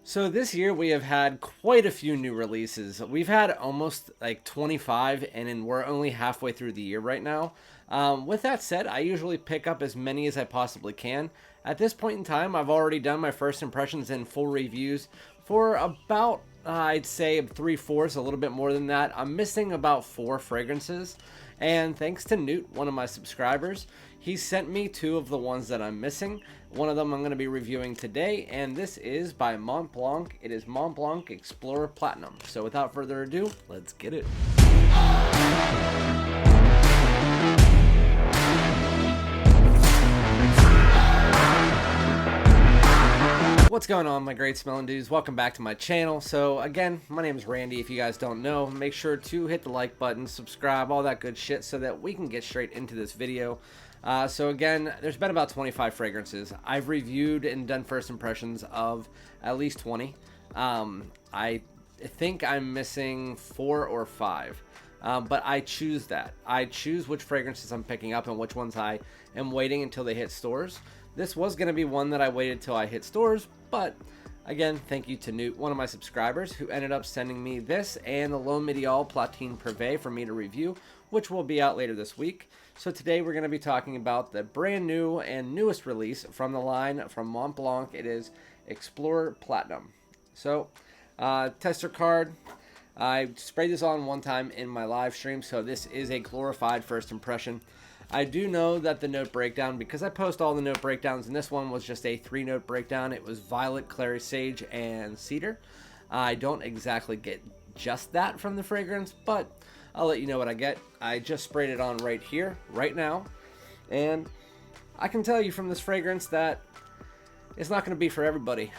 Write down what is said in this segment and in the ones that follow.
So this year we have had quite a few new releases. We've had almost like 25, and then we're only halfway through the year right now. With that said, I usually pick up as many as I possibly can. At this point in time, I've already done my first impressions and full reviews for about, I'd say, three-fourths, a little bit more than that. I'm missing about 4 fragrances. And thanks to Newt, one of my subscribers, he sent me 2 of the ones that I'm missing. One of them I'm going to be reviewing today, and this is by Mont Blanc. It is Mont Blanc Explorer Platinum. So without further ado, let's get it. What's going on, my great smelling dudes? Welcome back to my channel. So again, my name is Randy. If you guys don't know, make sure to hit the like button, subscribe, all that good shit so that we can get straight into this video. So again, there's been about 25 fragrances. I've reviewed and done first impressions of at least 20. I think I'm missing 4 or 5. But I choose that. I choose which fragrances I'm picking up and which ones I am waiting until they hit stores. This was going to be one that I waited till I hit stores, but again, thank you to Newt, one of my subscribers, who ended up sending me this and the L'HOMME EDP Platine Privé for me to review, which will be out later this week. So today we're going to be talking about the brand new and newest release from the line from Mont Blanc. It is Explorer Platinum. So, tester card. I sprayed this on one time in my live stream, so this is a glorified first impression. I do know that the note breakdown, because I post all the note breakdowns, and this one was just a 3-note breakdown. It was violet, clary sage, and cedar. I don't exactly get just that from the fragrance, but I'll let you know what I get. I just sprayed it on right here, right now, and I can tell you from this fragrance that it's not going to be for everybody.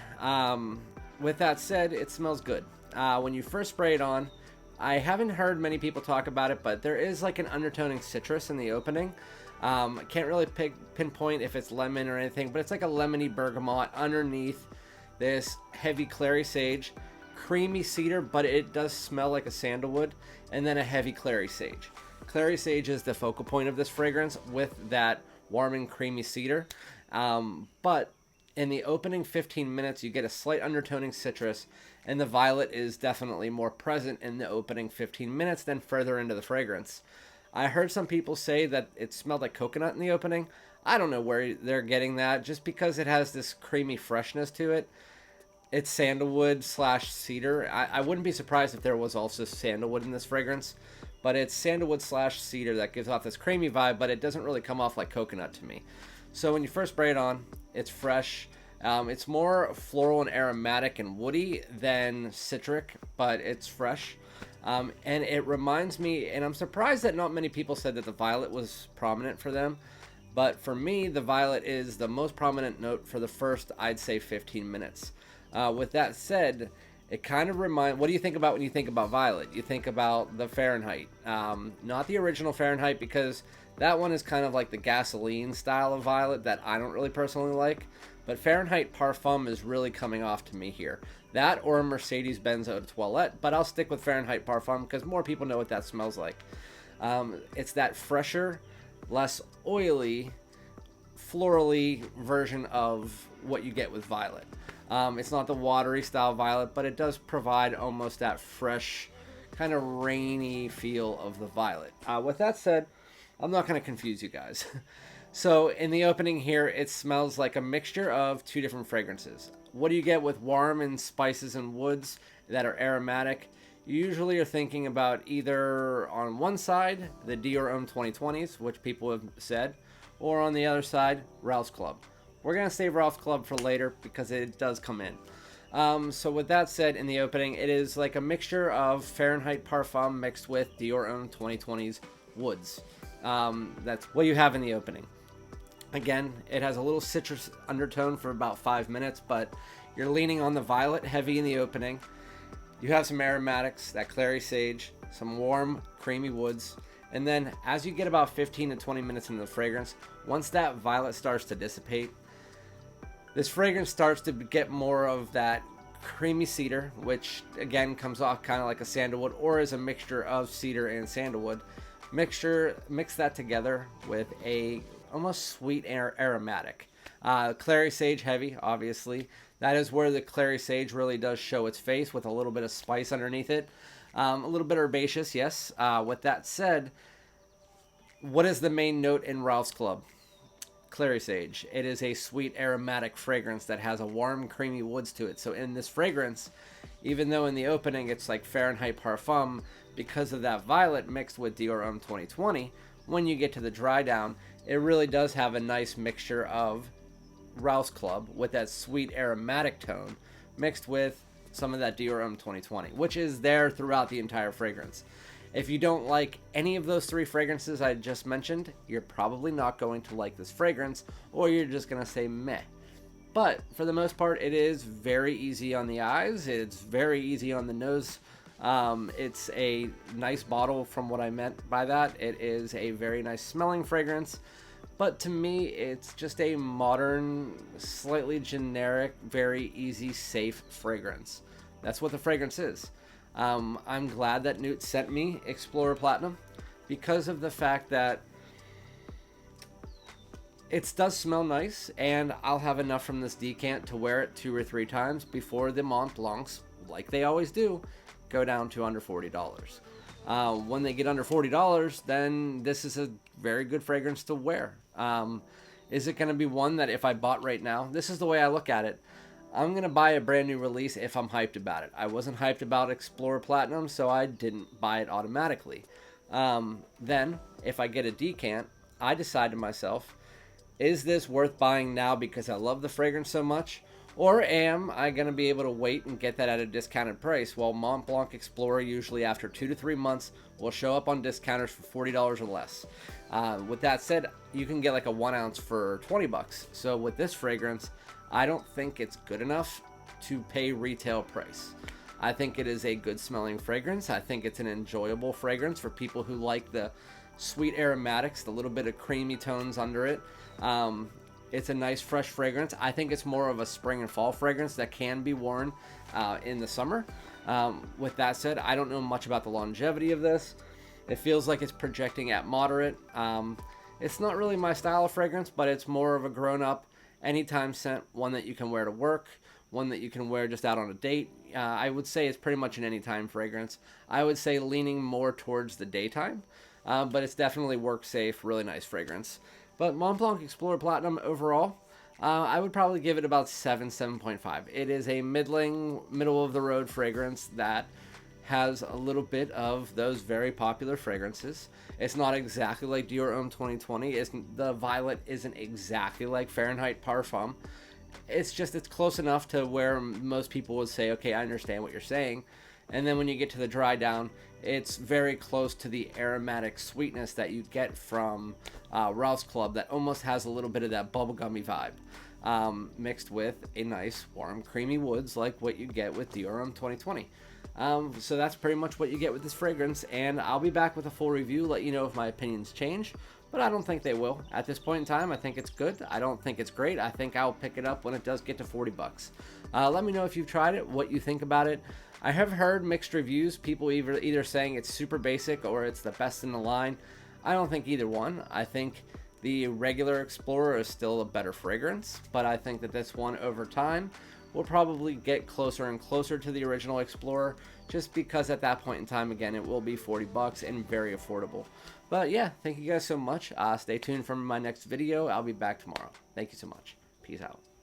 With that said, it smells good. When you first spray it on, I haven't heard many people talk about it, but there is like an undertoning citrus in the opening. I can't really pinpoint if it's lemon or anything, but it's like a lemony bergamot underneath this heavy clary sage, creamy cedar, but it does smell like a sandalwood, and then a heavy clary sage. Clary sage is the focal point of this fragrance with that warming creamy cedar, but in the opening 15 minutes, you get a slight undertoning citrus, and the violet is definitely more present in the opening 15 minutes than further into the fragrance. I heard some people say that it smelled like coconut in the opening. I don't know where they're getting that, just because it has this creamy freshness to it. It's sandalwood slash cedar. I wouldn't be surprised if there was also sandalwood in this fragrance, but it's sandalwood slash cedar that gives off this creamy vibe, but it doesn't really come off like coconut to me. So when you first spray it on, it's fresh. It's more floral and aromatic and woody than citric, but it's fresh. And it reminds me, and I'm surprised that not many people said that the violet was prominent for them, but for me, the violet is the most prominent note for the first, I'd say, 15 minutes. With that said, it kind of what do you think about when you think about violet? You think about the Fahrenheit, not the original Fahrenheit, because that one is kind of like the gasoline style of violet that I don't really personally like. But Fahrenheit Parfum is really coming off to me here. That or a Mercedes-Benz Eau de Toilette, but I'll stick with Fahrenheit Parfum because more people know what that smells like. It's that fresher, less oily, florally version of what you get with violet. It's not the watery style violet, but it does provide almost that fresh, kind of rainy feel of the violet. With that said, I'm not going to confuse you guys. So in the opening here, it smells like a mixture of 2 different fragrances. What do you get with warm and spices and woods that are aromatic? You usually are thinking about either on one side, the Dior Homme 2020s, which people have said, or on the other side, Ralph's Club. We're going to save Ralph's Club for later because it does come in. So with that said, in the opening, it is like a mixture of Fahrenheit Parfum mixed with Dior Homme 2020s woods. That's what you have in the opening. Again, it has a little citrus undertone for about 5 minutes, but you're leaning on the violet heavy in the opening. You have some aromatics, that clary sage, some warm, creamy woods, and then as you get about 15 to 20 minutes into the fragrance, once that violet starts to dissipate, this fragrance starts to get more of that creamy cedar, which again comes off kind of like a sandalwood or is a mixture of cedar and sandalwood. Mix that together with a almost sweet aromatic. Clary sage heavy, obviously. That is where the clary sage really does show its face, with a little bit of spice underneath it. A little bit herbaceous, yes. With that said, what is the main note in Ralph's Club? Clary sage. It is a sweet aromatic fragrance that has a warm creamy woods to it. So in this fragrance, even though in the opening it's like Fahrenheit Parfum, because of that violet mixed with Dior Homme 2020, when you get to the dry down, it really does have a nice mixture of Ralph's Club with that sweet aromatic tone mixed with some of that Dior Homme 2020, which is there throughout the entire fragrance. If you don't like any of those three fragrances I just mentioned, you're probably not going to like this fragrance, or you're just going to say meh. But for the most part, it is very easy on the eyes. It's very easy on the nose. It's a nice bottle from what I meant by that. It is a very nice smelling fragrance. But to me, it's just a modern, slightly generic, very easy, safe fragrance. That's what the fragrance is. I'm glad that Newt sent me Explorer Platinum, because of the fact that it does smell nice, and I'll have enough from this decant to wear it 2 or 3 times before the Mont Blancs, like they always do, go down to under $40. When they get under $40, then this is a very good fragrance to wear. Is it going to be one that if I bought right now, this is the way I look at it, I'm going to buy a brand new release if I'm hyped about it. I wasn't hyped about Explorer Platinum, so I didn't buy it automatically. Then, if I get a decant, I decide to myself, is this worth buying now because I love the fragrance so much? Or am I going to be able to wait and get that at a discounted price? Well, Mont Blanc Explorer usually after 2 to 3 months will show up on discounters for $40 or less. With that said, you can get like a 1 ounce for $20. So with this fragrance, I don't think it's good enough to pay retail price. I think it is a good smelling fragrance. I think it's an enjoyable fragrance for people who like the sweet aromatics, the little bit of creamy tones under it. It's a nice fresh fragrance. I think it's more of a spring and fall fragrance that can be worn in the summer. With that said, I don't know much about the longevity of this. It feels like it's projecting at moderate. It's not really my style of fragrance, but it's more of a grown-up, anytime scent, one that you can wear to work, one that you can wear just out on a date. I would say it's pretty much an anytime fragrance. I would say leaning more towards the daytime, but it's definitely work safe, really nice fragrance. But Mont Blanc Explorer Platinum overall, I would probably give it about 7.5. It is a middle of the road fragrance that has a little bit of those very popular fragrances. It's not exactly like Dior Homme 2020. The violet isn't exactly like Fahrenheit Parfum. It's close enough to where most people would say, okay, I understand what you're saying. And then when you get to the dry down, it's very close to the aromatic sweetness that you get from Ralph's Club, that almost has a little bit of that bubblegummy vibe, mixed with a nice warm creamy woods like what you get with Dior Homme 2020. So that's pretty much what you get with this fragrance, and I'll be back with a full review, let you know if my opinions change, but I don't think they will. At this point in time, I think it's good. I don't think it's great. I think I'll pick it up when it does get to $40. Let me know if you've tried it, what you think about it. I have heard mixed reviews, people either saying it's super basic or it's the best in the line. I don't think either one. I think the regular Explorer is still a better fragrance, but I think that this one over time will probably get closer and closer to the original Explorer, just because at that point in time, again, it will be $40 and very affordable. But yeah, thank you guys so much. Stay tuned for my next video. I'll be back tomorrow. Thank you so much. Peace out.